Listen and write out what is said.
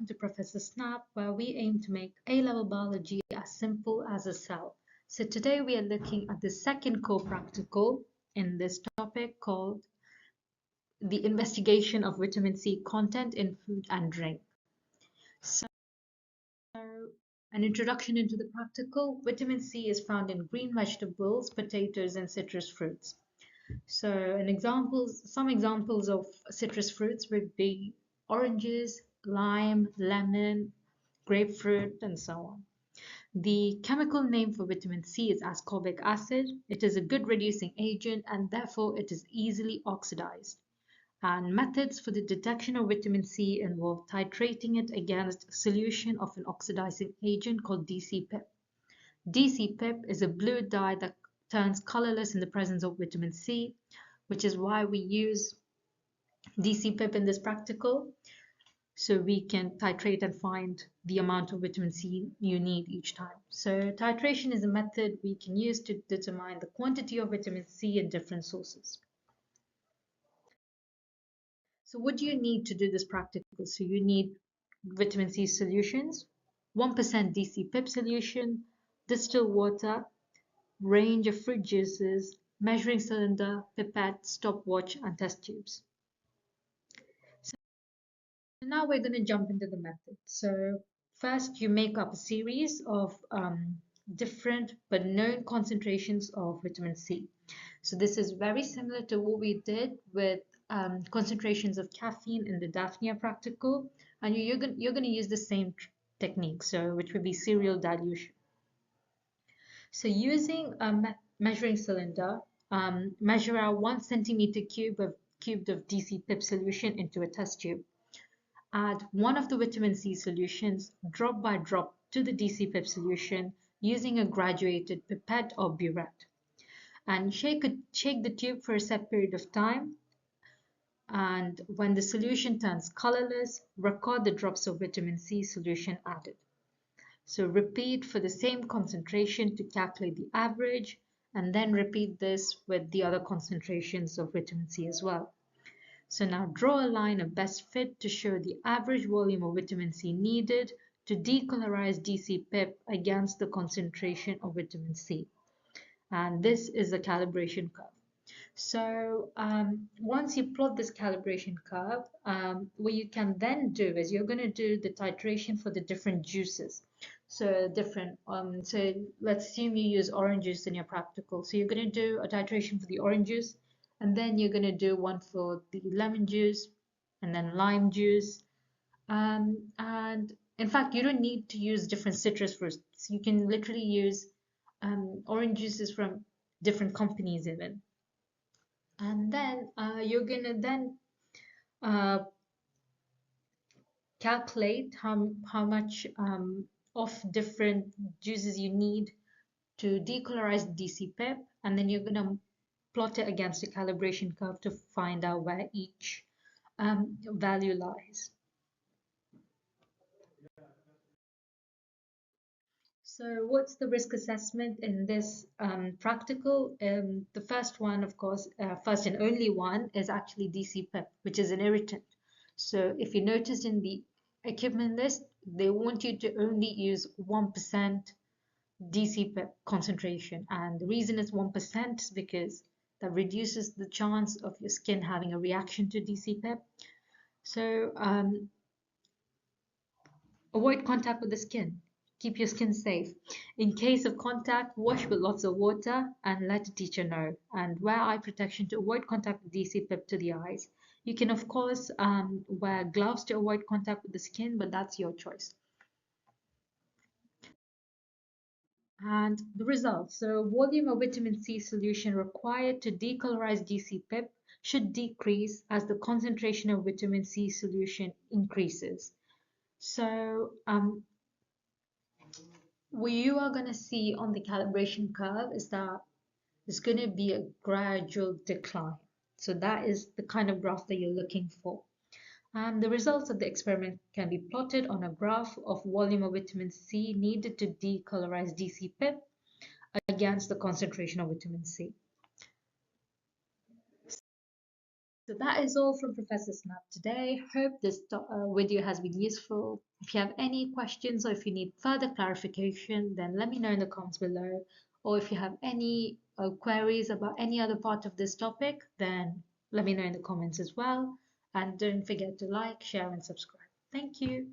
to Professor SNAB, where we aim to make A-level biology as simple as a cell. So today we are looking at the second core practical in this topic called the investigation of vitamin C content in food and drink. So an introduction into the practical. Vitamin C is found in green vegetables, potatoes, and citrus fruits. So some examples of citrus fruits would be oranges, lime, lemon, grapefruit, and so on. The chemical name for vitamin C is ascorbic acid. It is a good reducing agent and therefore it is easily oxidized. And methods for the detection of vitamin C involve titrating it against a solution of an oxidizing agent called DCPIP. DCPIP is a blue dye that turns colorless in the presence of vitamin C, which is why we use DCPIP in this practical, so we can titrate and find the amount of vitamin C you need each time. So titration is a method we can use to determine the quantity of vitamin C in different sources. So what do you need to do this practical? So you need vitamin C solutions, 1% DCPIP solution, distilled water, range of fruit juices, measuring cylinder, pipette, stopwatch, and test tubes. So now we're going to jump into the method. So first you make up a series of different but known concentrations of vitamin C. So this is very similar to what we did with concentrations of caffeine in the Daphnia practical, and you're going to use the same technique, so which would be serial dilution. So using a measuring cylinder, measure out 1 centimeter cubed of DCPIP solution into a test tube. Add one of the vitamin C solutions drop by drop to the DCPIP solution using a graduated pipette or burette. And shake the tube for a set period of time. And when the solution turns colorless, record the drops of vitamin C solution added. So repeat for the same concentration to calculate the average, and then repeat this with the other concentrations of vitamin C as well. So now draw a line of best fit to show the average volume of vitamin C needed to decolorize DCPIP against the concentration of vitamin C. And this is the calibration curve. So once you plot this calibration curve, what you can then do is you're going to do the titration for the different juices. So so let's assume you use orange juice in your practical. So you're going to do a titration for the orange juice, and then you're going to do one for the lemon juice, and then lime juice. And in fact, you don't need to use different citrus fruits. You can literally use orange juices from different companies even. And then you're going to then calculate how much of different juices you need to decolorize DCPIP, and then you're going to plot it against a calibration curve to find out where each value lies. So what's the risk assessment in this practical? The first one, of course, first and only one is actually DCPIP, which is an irritant. So if you noticed in the equipment list, they want you to only use 1% DCPIP concentration. And the reason it's 1% is because that reduces the chance of your skin having a reaction to DCPIP. So avoid contact with the skin. Keep your skin safe. In case of contact, wash with lots of water and let the teacher know. And wear eye protection to avoid contact with DCPIP to the eyes. You can, of course, wear gloves to avoid contact with the skin, but that's your choice. And the results. So volume of vitamin C solution required to decolorize DCPIP should decrease as the concentration of vitamin C solution increases. So what you are going to see on the calibration curve is that there's going to be a gradual decline. So that is the kind of graph that you're looking for. And the results of the experiment can be plotted on a graph of volume of vitamin C needed to decolorize DCPIP against the concentration of vitamin C. So that is all from Professor Snap today. Hope this video has been useful. If you have any questions or if you need further clarification, then let me know in the comments below. Or if you have any queries about any other part of this topic, then let me know in the comments as well. And don't forget to like, share, and subscribe. Thank you.